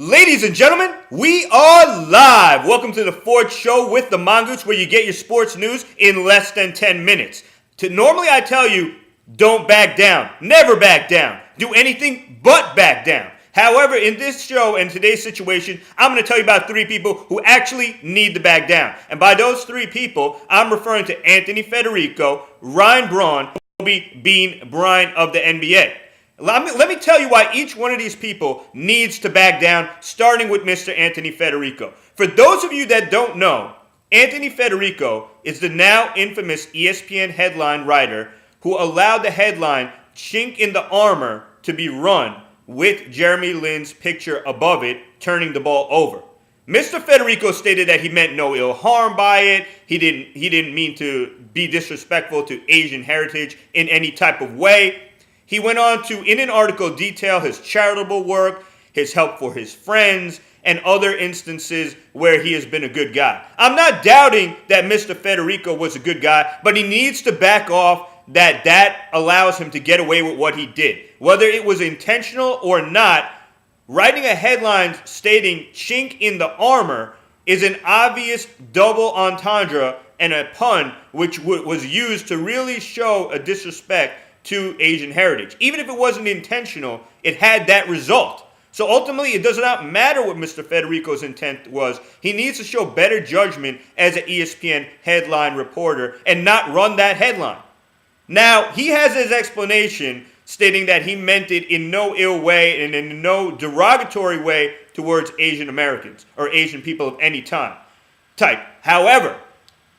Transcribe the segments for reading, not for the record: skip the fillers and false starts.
Ladies and gentlemen, we are live. Welcome to the fourth show with the Mongoose, where you get your sports news in less than 10 minutes. Normally I tell you, don't back down. Never back down. Do anything but back down. However, in this show and today's situation, I'm going to tell you about three people who actually need to back down. And by those three people, I'm referring to Anthony Federico, Ryan Braun, Kobe Bean Bryant of the NBA. Let me tell you why each one of these people needs to back down, starting with Mr. Anthony Federico. For those of you that don't know, Anthony Federico is the now infamous ESPN headline writer who allowed the headline "Chink in the Armor" to be run with Jeremy Lin's picture above it, turning the ball over. Mr. Federico stated that he meant no ill harm by it. He didn't mean to be disrespectful to Asian heritage in any type of way. He went on to, in an article, detail his charitable work, his help for his friends, and other instances where he has been a good guy. I'm not doubting that Mr. Federico was a good guy, but he needs to back off that allows him to get away with what he did. Whether it was intentional or not, writing a headline stating "chink in the armor" is an obvious double entendre and a pun which was used to really show a disrespect to Asian heritage. Even if it wasn't intentional, it had that result. So ultimately, it does not matter what Mr. Federico's intent was. He needs to show better judgment as an ESPN headline reporter and not run that headline. Now, he has his explanation stating that he meant it in no ill way and in no derogatory way towards Asian Americans or Asian people of any type. However,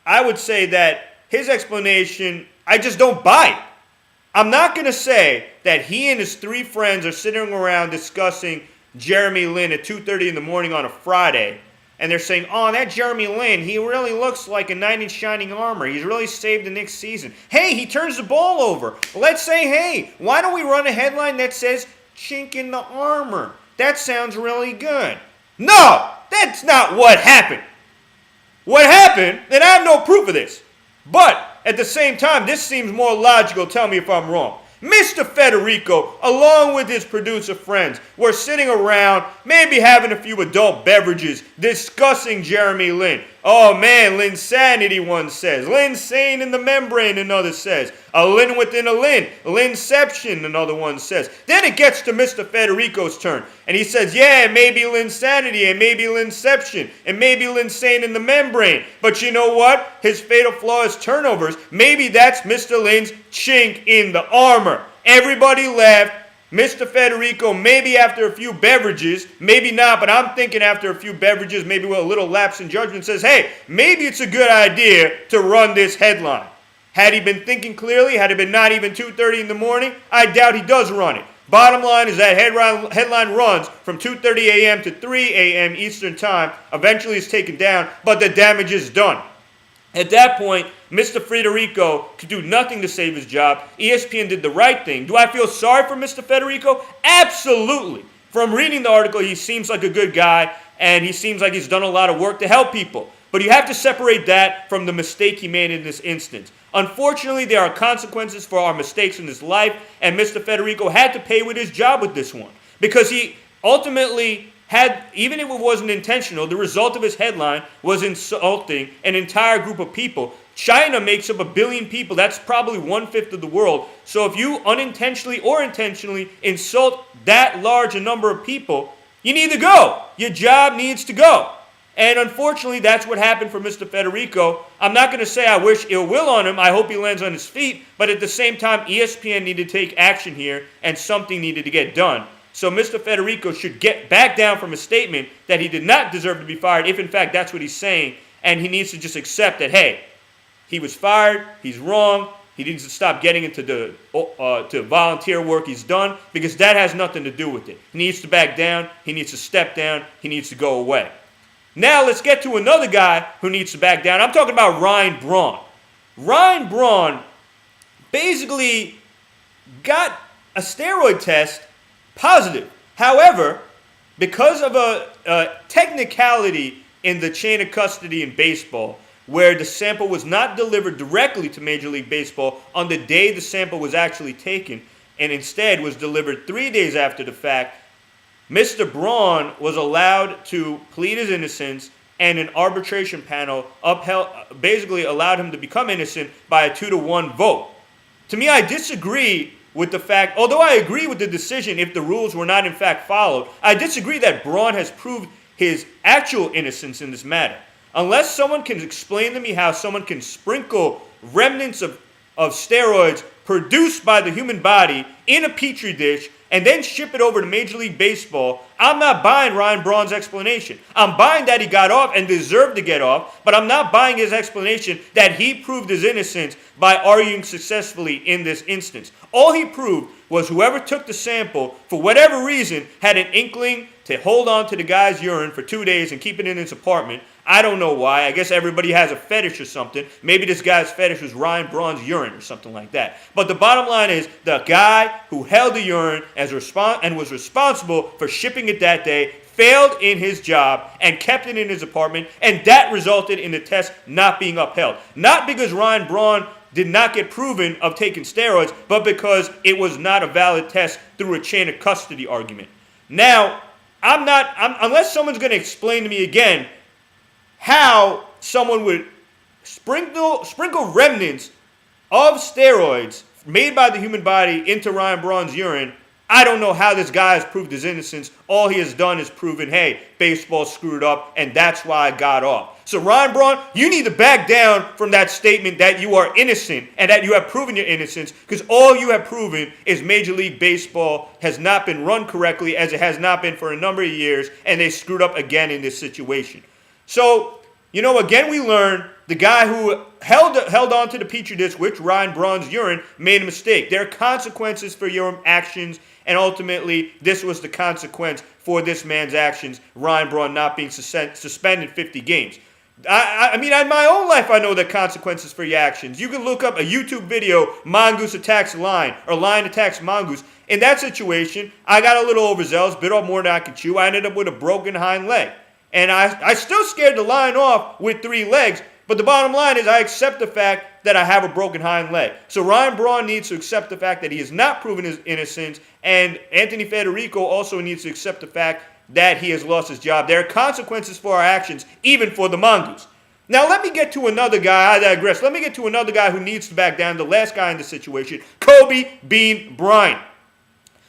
I would say that his explanation, I just don't buy it. I'm not going to say that he and his three friends are sitting around discussing Jeremy Lin at 2:30 in the morning on a Friday, and they're saying, "Oh, that Jeremy Lin, he really looks like a knight in shining armor. He's really saved the next season. Hey, he turns the ball over. Let's say, hey, why don't we run a headline that says, 'Chink in the armor'? That sounds really good." No, that's not what happened. What happened, and I have no proof of this, but at the same time, this seems more logical. Tell me if I'm wrong. Mr. Federico, along with his producer friends, were sitting around, maybe having a few adult beverages, discussing Jeremy Lin. Oh man, Linsanity, one says. Linsane in the membrane, another says. A Lin within a Lin. Linception, another one says. Then it gets to Mr. Federico's turn, and he says, yeah, maybe Linsanity, and maybe Linception, and maybe Linsane in the membrane. But you know what? His fatal flaw is turnovers. Maybe that's Mr. Lin's chink in the armor. Everybody laughed. Mr. Federico, maybe after a few beverages, maybe not, but I'm thinking after a few beverages, maybe with a little lapse in judgment, says, hey, maybe it's a good idea to run this headline. Had he been thinking clearly, had it been not even 2:30 in the morning, I doubt he does run it. Bottom line is that headline runs from 2:30 a.m. to 3 a.m. Eastern Time. Eventually it's taken down, but the damage is done. At that point, Mr. Federico could do nothing to save his job. ESPN did the right thing. Do I feel sorry for Mr. Federico? Absolutely. From reading the article, he seems like a good guy, and he seems like he's done a lot of work to help people. But you have to separate that from the mistake he made in this instance. Unfortunately, there are consequences for our mistakes in this life, and Mr. Federico had to pay with his job with this one. Because he ultimately had, even if it wasn't intentional, the result of his headline was insulting an entire group of people. China makes up 1 billion people. That's probably 1/5 of the world. So if you unintentionally or intentionally insult that large a number of people, you need to go. Your job needs to go. And unfortunately, that's what happened for Mr. Federico. I'm not going to say I wish ill will on him. I hope he lands on his feet. But at the same time, ESPN needed to take action here, and something needed to get done. So Mr. Federico should get back down from a statement that he did not deserve to be fired, if in fact that's what he's saying. And he needs to just accept that, hey, he was fired, he's wrong, he needs to stop getting into the to volunteer work he's done, because that has nothing to do with it. He needs to back down, he needs to step down, he needs to go away. Now let's get to another guy who needs to back down. I'm talking about Ryan Braun. Ryan Braun basically got a steroid test positive. However, because of a technicality in the chain of custody in baseball, where the sample was not delivered directly to Major League Baseball on the day the sample was actually taken, and instead was delivered 3 days after the fact, Mr. Braun was allowed to plead his innocence, and an arbitration panel basically allowed him to become innocent by a 2-1 vote. To me, I disagree with the fact, although I agree with the decision if the rules were not in fact followed, I disagree that Braun has proved his actual innocence in this matter. Unless someone can explain to me how someone can sprinkle remnants of steroids produced by the human body in a petri dish and then ship it over to Major League Baseball, I'm not buying Ryan Braun's explanation. I'm buying that he got off and deserved to get off, but I'm not buying his explanation that he proved his innocence by arguing successfully in this instance. All he proved was whoever took the sample, for whatever reason, had an inkling to hold on to the guy's urine for 2 days and keep it in his apartment. I don't know why. I guess everybody has a fetish or something. Maybe this guy's fetish was Ryan Braun's urine or something like that. But the bottom line is the guy who held the urine and was responsible for shipping it that day failed in his job and kept it in his apartment, and that resulted in the test not being upheld. Not because Ryan Braun did not get proven of taking steroids, but because it was not a valid test through a chain of custody argument. Now, unless someone's going to explain to me again how someone would sprinkle remnants of steroids made by the human body into Ryan Braun's urine, I don't know how this guy has proved his innocence. All he has done is proven, hey, baseball screwed up, and that's why I got off. So Ryan Braun, you need to back down from that statement that you are innocent and that you have proven your innocence, because all you have proven is Major League Baseball has not been run correctly, as it has not been for a number of years, and they screwed up again in this situation. So, again, we learn the guy who held on to the petri dish, which Ryan Braun's urine, made a mistake. There are consequences for your actions, and ultimately, this was the consequence for this man's actions, Ryan Braun not being suspended 50 games. I mean, in my own life, I know the consequences for your actions. You can look up a YouTube video, Mongoose attacks Lion, or Lion attacks Mongoose. In that situation, I got a little overzealous, bit off more than I could chew. I ended up with a broken hind leg. And I still scared the lion off with 3 legs, but the bottom line is I accept the fact that I have a broken hind leg. So Ryan Braun needs to accept the fact that he has not proven his innocence, and Anthony Federico also needs to accept the fact that he has lost his job. There are consequences for our actions, even for the Mongoose. Now let me get to another guy. I digress. Let me get to another guy who needs to back down, the last guy in the situation, Kobe Bean Bryant.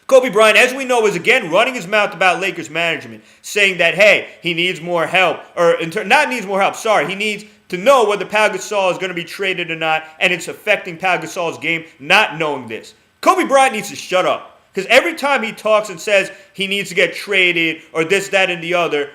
Kobe Bryant, as we know, is again running his mouth about Lakers management, saying that, hey, he needs more help, he needs to know whether Pau Gasol is going to be traded or not, and it's affecting Pau Gasol's game not knowing this. Kobe Bryant needs to shut up, because every time he talks and says he needs to get traded or this, that, and the other,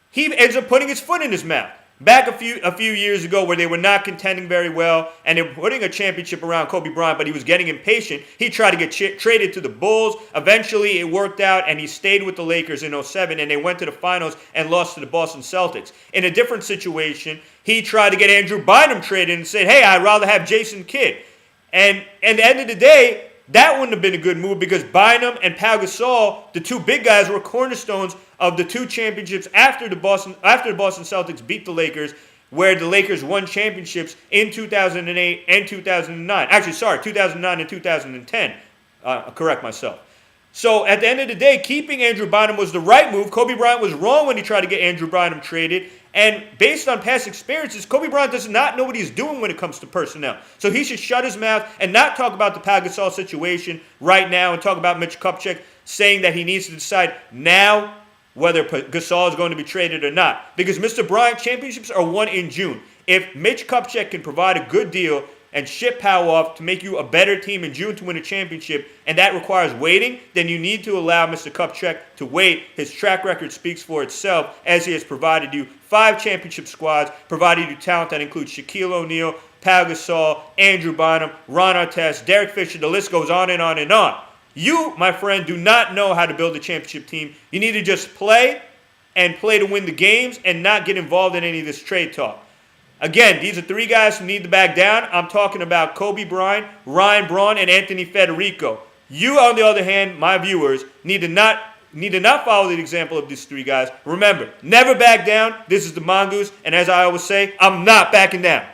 he ends up putting his foot in his mouth. Back a few years ago where they were not contending very well and they were putting a championship around Kobe Bryant, but he was getting impatient. He tried to get traded to the Bulls. Eventually it worked out and he stayed with the Lakers in 2007, and they went to the finals and lost to the Boston Celtics. In a different situation, he tried to get Andrew Bynum traded and said, hey, I'd rather have Jason Kidd. And at the end of the day, that wouldn't have been a good move, because Bynum and Pau Gasol, the 2 big guys, were cornerstones of the 2 championships after the Boston Celtics beat the Lakers, where the Lakers won championships in 2008 and 2009. 2009 and 2010. Correct myself. So at the end of the day, keeping Andrew Bynum was the right move. Kobe Bryant was wrong when he tried to get Andrew Bynum traded. And based on past experiences, Kobe Bryant does not know what he's doing when it comes to personnel. So he should shut his mouth and not talk about the Pau Gasol situation right now and talk about Mitch Kupchak saying that he needs to decide now whether Gasol is going to be traded or not. Because Mr. Bryant, championships are won in June. If Mitch Kupchak can provide a good deal and ship Pau off to make you a better team in June to win a championship, and that requires waiting, then you need to allow Mr. Kupchak to wait. His track record speaks for itself, as he has provided you 5 championship squads, provided you talent that includes Shaquille O'Neal, Pau Gasol, Andrew Bynum, Ron Artest, Derek Fisher, the list goes on and on and on. You, my friend, do not know how to build a championship team. You need to just play to win the games and not get involved in any of this trade talk. Again, these are 3 guys who need to back down. I'm talking about Kobe Bryant, Ryan Braun, and Anthony Federico. You, on the other hand, my viewers, need to not follow the example of these 3 guys. Remember, never back down. This is the Mongoose, and as I always say, I'm not backing down.